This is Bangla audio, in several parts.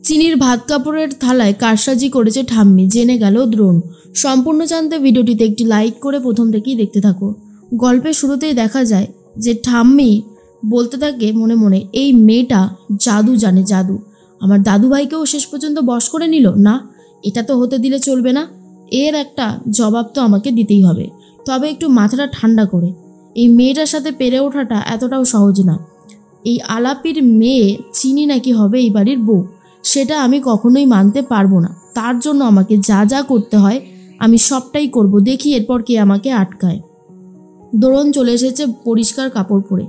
চিনির ভাত কাপড়ের থালায় কারসাজি করেছে ঠাম্মি, জেনে গেল দ্রোণ। সম্পূর্ণ জানতে ভিডিওটিতে একটি লাইক করে প্রথম থেকেই দেখতে থাকো। গল্পের শুরুতেই দেখা যায় যে ঠাম্মি বলতে থাকে মনে মনে, এই মেয়েটা জাদু জানে, জাদু। আমার দাদু ভাইকেও শেষ পর্যন্ত বশ করে নিল না, এটা তো হতে দিলে চলবে না, এর একটা জবাব তো আমাকে দিতেই হবে। তবে একটু মাথাটা ঠান্ডা করে, এই মেয়েটার সাথে পেরে ওঠাটা এতটাও সহজ না। এই আলাপির মেয়ে চিনি নাকি হবে এই বাড়ির বউ, সেটা আমি কখনোই মানতে পারবো না। তার জন্য আমাকে যা যা করতে হয় আমি সবটাই করব, দেখি এরপর কে আমাকে আটকায়। দ্রোণ চলে এসেছে পরিষ্কার কাপড় পরে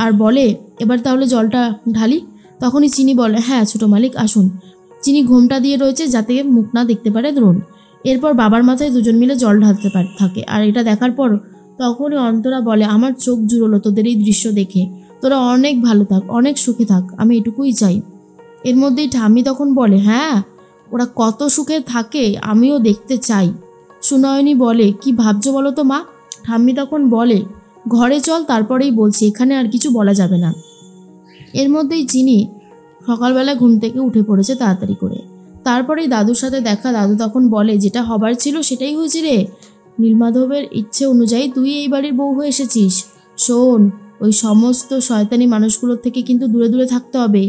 আর বলে, এবার তাহলে জলটা ঢালি। তখনই চিনি বলে, হ্যাঁ ছোট মালিক আসুন। চিনি ঘোমটা দিয়ে রয়েছে যাতে মুখ না দেখতে পারে দ্রোণ। এরপর বাবার মাথায় দুজন মিলে জল ঢালতে থাকে। আর এটা দেখার পর তখনই অন্তরা বলে, আমার চোখ জুড়োলো তোদের এই দৃশ্য দেখে, তোরা অনেক ভালো থাক, অনেক সুখে থাক, আমি এটুকুই চাই। এর মধ্যেই ঠাম্মি তখন বলে, হ্যাঁ ওরা কত সুখে থাকে আমিও দেখতে চাই। সুনয়নী বলে, কি ভাবছো বলো তো মা? ঠাম্মি তখন বলে, ঘরে চল, তারপরেই বলছি, এখানে আর কিছু বলা যাবে না। এর মধ্যেই চিনি সকালবেলা ঘুম থেকে উঠে পড়েছে তাড়াতাড়ি করে। তারপরেই দাদুর সাথে দেখা। দাদু তখন বলে, যেটা হবার ছিল সেটাই হয়েছে রে, নীলমাধবের ইচ্ছে অনুযায়ী তুই এই বাড়ির বউ হয়ে এসেছিস। শোন, ওই সমস্ত শয়তানি মানুষগুলোর থেকে কিন্তু দূরে দূরে থাকতে হবে,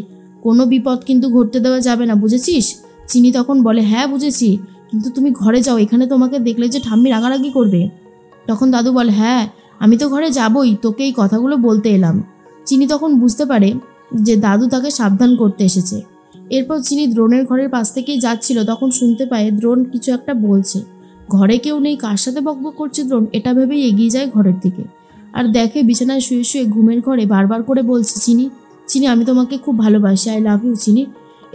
কোনো বিপদ কিন্তু ঘটতে দেওয়া যাবে না, বুঝেছিস? চিনি তখন বলে, হ্যাঁ বুঝেছি, কিন্তু তুমি ঘরে যাও, এখানে তোমাকে দেখলে যে ঠাম্মি রাগারাগি করবে। তখন দাদু বলে, হ্যাঁ আমি তো ঘরে যাবই, তোকে এই কথাগুলো বলতে এলাম। চিনি তখন বুঝতে পারে যে দাদু তাকে সাবধান করতে এসেছে। এরপর চিনি দ্রোণের ঘরের পাশ থেকেই যাচ্ছিল, তখন শুনতে পায় দ্রোণ কিছু একটা বলছে। ঘরে কেউ নেই, কার সাথে বকবক করছে দ্রোণ, এটা ভেবেই এগিয়ে যায় ঘরের দিকে। আর দেখে বিছানায় শুয়ে শুয়ে ঘুমের ঘরে বারবার করে বলছে, চিনি চিনি আমি তোমাকে খুব ভালোবাসি, আই লাভ ইউ চিনি।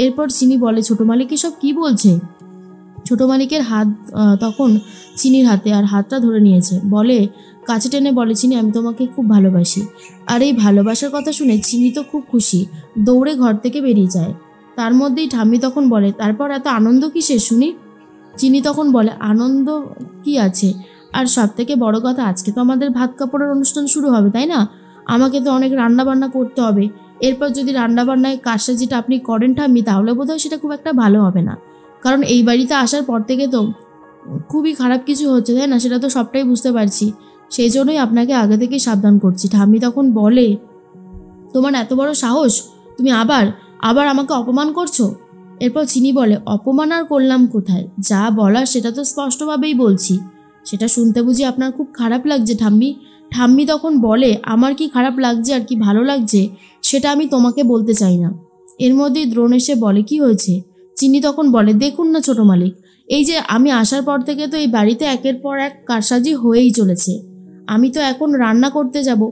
এরপর চিনি বলে, ছোট মালিক এসব কি বলছে? ছোট মালিকের হাত তখন চিনির হাতে, আর হাতটা ধরে নিয়েছে, বলে কাছে টেনে বলে, চিনি আমি তোমাকে খুব ভালোবাসি। আর এই ভালোবাসার কথা শুনে চিনি তো খুব খুশি, দৌড়ে ঘর থেকে বেরিয়ে যায়। তার মধ্যেই ঠাম্মি তখন বলে, তারপর এত আনন্দ কিসের শুনি? চিনি তখন বলে, আনন্দ কি আছে, আর সব থেকে বড় কথা, আজকে তো আমাদের ভাত কাপড়ের অনুষ্ঠান শুরু হবে, তাই না? আমাকে তো অনেক রান্না বান্না করতে হবে। এরপর যদি রান্না বান্নায় কাজটা আপনি করেন ঠাম্মি, তাহলে বোধহয় সেটা খুব একটা ভালো হবে না, কারণ এই বাড়িতে আসার পর থেকে তো খুবই খারাপ কিছু হচ্ছে, তাই না? সেটা তো সবটাই বুঝতে পারছি, সেই জন্যই আপনাকে আগে থেকেই সাবধান করছি। ঠাম্মি তখন বলে, তোমার এত বড় সাহস, তুমি আবার আবার আমাকে অপমান করছো? এরপর চিনি বলে, অপমান আর করলাম কোথায়, যা বলার সেটা তো স্পষ্টভাবেই বলছি, সেটা শুনতে বুঝি আপনার খুব খারাপ লাগছে ঠাম্মি? ঠাম্মি তখন বলে, আমার কি খারাপ লাগছে আর কি ভালো লাগছে সেটা আমি তোমাকে বলতে চাই না। এর মধ্যেই দ্রোণ এসে বলে, কি হয়েছে? চিনি তখন বলে, দেখুন না ছোট মালিক, এই যে আমি আসার পর থেকে তো এই বাড়িতে একের পর এক কারসাজি হয়েই চলেছে। আমি তো এখন রান্না করতে যাব,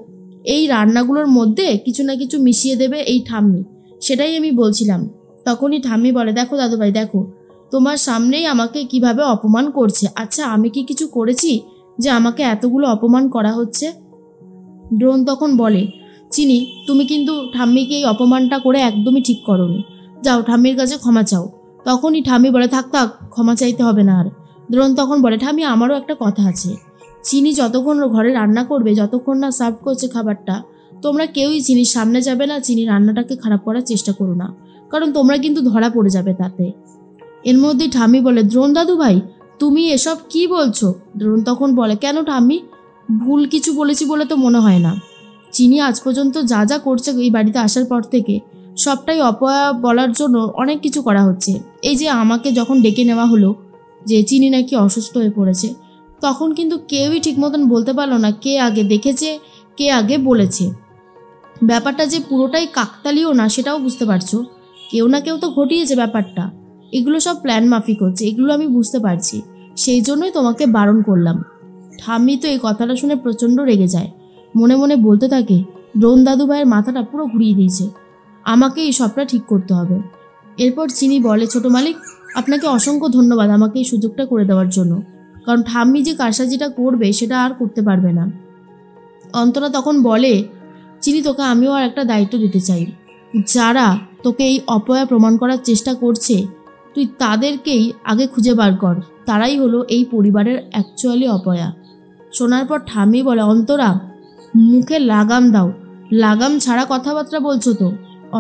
এই রান্নাগুলোর মধ্যে কিছু না কিছু মিশিয়ে দেবে এই ঠাম্মি, সেটাই আমি বলছিলাম। তখনই ঠাম্মি বলে, দেখো দাদুভাই, দেখো তোমার সামনেই আমাকে কিভাবে অপমান করছে, আচ্ছা আমি কি কিছু করেছি যে আমাকে এতগুলো অপমান করা হচ্ছে? দ্রোণ তখন বলে, চিনি তুমি কিন্তু ঠাম্মিকে এই অপমানটা করে একদমই ঠিক করোনি, যাও ঠাম্মির কাছে ক্ষমা চাও। তখনই ঠাম্মি বলে, থাক থাক, ক্ষমা চাইতে হবে না আর। দ্রোণ তখন বলে, ঠাম্মি আমারও একটা কথা আছে, চিনি যতক্ষণ ঘরে রান্না করবে, যতক্ষণ না সার্ভ করছে খাবারটা, তোমরা কেউই চিনির সামনে যাবে না, চিনি রান্নাটাকে খারাপ করার চেষ্টা করো না, কারণ তোমরা কিন্তু ধরা পড়ে যাবে তাতে। এর মধ্যেই ঠাম্মি বলে, দ্রোণ দাদু ভাই তুমি এসব কি বলছো? দ্রোণ তখন বলে, কেন ঠাম্মি, ভুল কিছু বলেছি বলে তো মনে হয় না। চিনি আজ পর্যন্ত যা যা করছে এই বাড়িতে আসার পর থেকে সবটাই অপয়া বলার জন্য অনেক কিছু করা হচ্ছে। এই যে আমাকে যখন ডেকে নেওয়া হলো যে চিনি নাকি অসুস্থ হয়ে পড়েছে, তখন কিন্তু কেউই ঠিক মতন বলতে পারলো না কে আগে দেখেছে, কে আগে বলেছে। ব্যাপারটা যে পুরোটাই কাকতালীয় না সেটাও বুঝতে পারছো, কেউ না কেউ তো ঘটিয়েছে ব্যাপারটা, এগুলো সব প্ল্যান মাফিক হচ্ছে, এগুলো আমি বুঝতে পারছি, সেই জন্যই তোমাকে বারণ করলাম। ঠাম্মি তো এই কথাটা শুনে প্রচণ্ড রেগে যায়, মনে মনে বলতে থাকে, দ্রোণ দাদু ভাইয়ের মাথাটা পুরো ঘুরিয়ে দিয়েছে, আমাকে এই সবটা ঠিক করতে হবে। এরপর চিনি বলে, ছোট মালিক আপনাকে অসংখ্য ধন্যবাদ আমাকে এই সুযোগটা করে দেওয়ার জন্য, কারণ ঠাম্মি যে কারসাজিটা করবে সেটা আর করতে পারবে না। অন্তরা তখন বলে, চিনি তোকে আমিও আর একটা দায়িত্ব দিতে চাই, যারা তোকে এই অপয়া প্রমাণ করার চেষ্টা করছে তুই তাদেরকেই আগে খুঁজে বার কর, তারাই হলো এই পরিবারের অ্যাকচুয়ালি অপয়া। শোনার পর ঠাম্মি বলে, অন্তরা মুখে লাগাম দাও, লাগাম ছাড়া কথাবার্তা বলছো তো।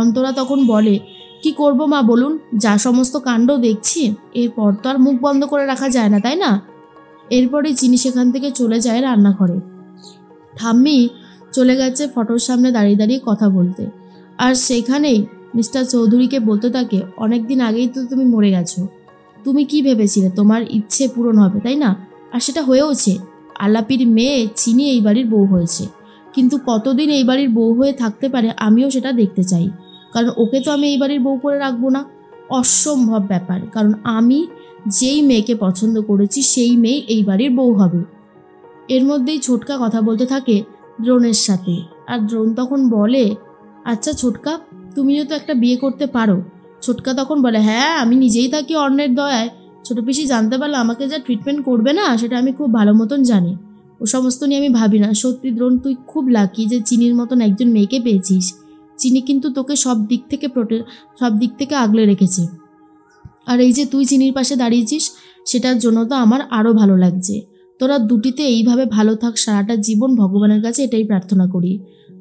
অন্তরা তখন বলে, কি করব মা বলুন, যা সমস্ত কাণ্ড দেখছি এরপর তো আর মুখ বন্ধ করে রাখা যায় না, তাই না? এরপরে চিনি সেখান থেকে চলে যায় রান্নাঘরে। ঠাম্মি চলে গেছে ফটোর সামনে দাঁড়িয়ে দাঁড়িয়ে কথা বলতে, আর সেখানেই মিস্টার চৌধুরীকে বলতে থাকে, অনেক দিন আগেই তো তুমি মরে গেছো, তুমি কি ভেবেছিলে তোমার ইচ্ছে পূরণ হবে, তাই না? আর সেটা হয়েওছে। আলাপির মেয়ে চিনি এই বাড়ির বউ হয়েছে, কিন্তু কতদিন এই বাড়ির বউ হয়ে থাকতে পারে আমিও সেটা দেখতে চাই, কারণ ওকে তো আমি এই বাড়ির বউ করে রাখবো না, অসম্ভব ব্যাপার। কারণ আমি যেই মেয়েকে পছন্দ করেছি সেই মেয়ে এই বাড়ির বউ হবে। এর মধ্যেই ছোটকা কথা বলতে থাকে দ্রোণের সাথে, আর দ্রোণ তখন বলে, আচ্ছা ছোটকা, তুমিও তো একটা বিয়ে করতে পারো। ছোটকা তখন বলে, হ্যাঁ আমি নিজেই থাকি অন্যের দয়ায়, ছোট পিসি জানতে পারলে আমাকে যা ট্রিটমেন্ট করবে না সেটা আমি খুব ভালো মতন জানি, ও সমস্ত নিয়ে আমি ভাবি না। সত্যি দ্রোণ, তুই খুব লাকি যে চিনির মতন একজন মেয়েকে পেয়েছিস। চিনি কিন্তু তোকে সব দিক থেকে আগলে রেখেছে, আর এই যে তুই চিনির পাশে দাঁড়িয়েছিস সেটার জন্য তো আমার আরও ভালো লাগছে। তোরা দুটিতে এইভাবে ভালো থাক সারাটা জীবন, ভগবানের কাছে এটাই প্রার্থনা করি।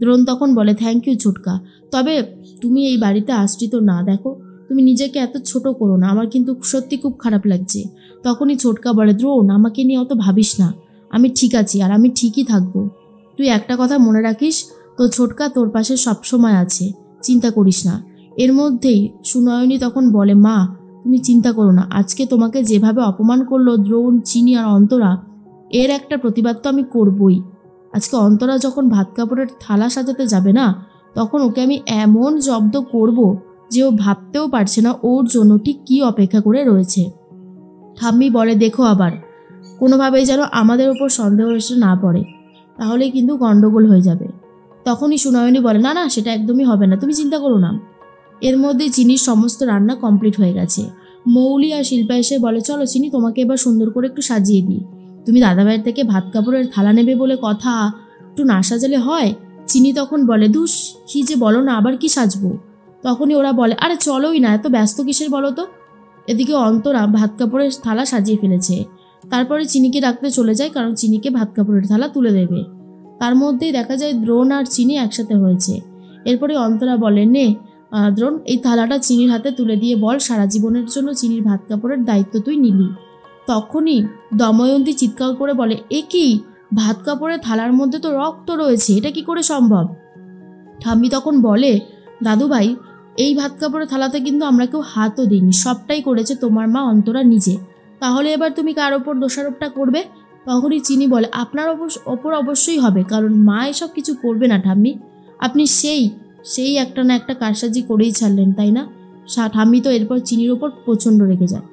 দ্রোণ তখন বলে, থ্যাংক ইউ ছোটকা, তবে তুমি এই বাড়িতে আশ্রিত না, দেখো তুমি নিজেকে এত ছোট করো না, আমার কিন্তু সত্যি খুব খারাপ লাগছে। তখনই ছোটকা বলে, দ্রোণ আমাকে নিয়ে অত ভাবিস না, আমি ঠিক আছি আর আমি ঠিকই থাকবো। তুই একটা কথা মনে রাখিস, তো ছোটকা তোর পাশে সবসময় আছে, চিন্তা করিস না। এর মধ্যেই সুনয়নী তখন বলে, মা তুমি চিন্তা করো না, আজকে তোমাকে যেভাবে অপমান করলো দ্রোণ, চিনি আর অন্তরা, এর একটা প্রতিবাদ তো আমি করবই। আজকে অন্তরা যখন ভাত কাপড়ের থালা সাজাতে যাবে না, তখন ওকে আমি এমন জব্দ করব যে ও ভাবতেও পারছে না ওর জন্য ঠিক কী অপেক্ষা করে রয়েছে। ঠাম্মি বলে, দেখো আবার কোনোভাবেই যেন আমাদের ওপর সন্দেহ এসে না পড়ে, তাহলে কিন্তু গন্ডগোল হয়ে যাবে। তখনই সুনয়নী বলে, না না সেটা একদমই হবে না, তুমি চিন্তা করো না। এর মধ্যে চিনির সমস্ত রান্না কমপ্লিট হয়ে গেছে। মৌলি আর শিল্পা এসে বলে, চলো চিনি তোমাকে এবার সুন্দর করে একটু সাজিয়ে দিই, তুমি দাদাভাইয়ের থেকে ভাত কাপড়ের থালা নেবে বলে কথা, একটু না সাজালে হয়? চিনি তখন বলে, ধুস কি যে বলো না, আবার কি সাজবো? তখনই ওরা বলে, আরে চলোই না, এত ব্যস্ত কিসের বলো তো। এদিকে অন্তরা ভাত কাপড়ের থালা সাজিয়ে ফেলেছে, তারপরে চিনিকে ডাকতে চলে যায়, কারণ চিনিকে ভাত কাপড়ের থালা তুলে দেবে। তার মধ্যেই দেখা যায় দ্রোণ আর চিনি একসাথে হয়েছে। এরপরে অন্তরা বলে, নে দ্রোণ, এই থালাটা চিনির হাতে তুলে দিয়ে বল, সারা জীবনের জন্য চিনির ভাত কাপড়ের দায়িত্ব তুই নিলি। তখনই দময়ন্তী চিৎকার করে বলে, এ কি, ভাত কাপড়ের থালার মধ্যে তো রক্ত রয়েছে, এটা কি করে সম্ভব? ঠাম্মি তখন বলে, দাদু ভাই, এই ভাত কাপড়ের থালাতে কিন্তু আমরা কেউ হাতও দিইনি, সবটাই করেছে তোমার মা অন্তরা নিজে, তাহলে এবার তুমি কার ওপর দোষারোপটা করবে? তখনই চিনি বলে, আপনার ওপর অবশ্যই হবে, কারণ মা এসব কিছু করবে না ঠাম্মি, আপনি সেই একটা না একটা কারসাজি করেই ছাড়লেন, তাই না? ঠাম্মি তো এরপর চিনির ওপর প্রচণ্ড রেগে যায়।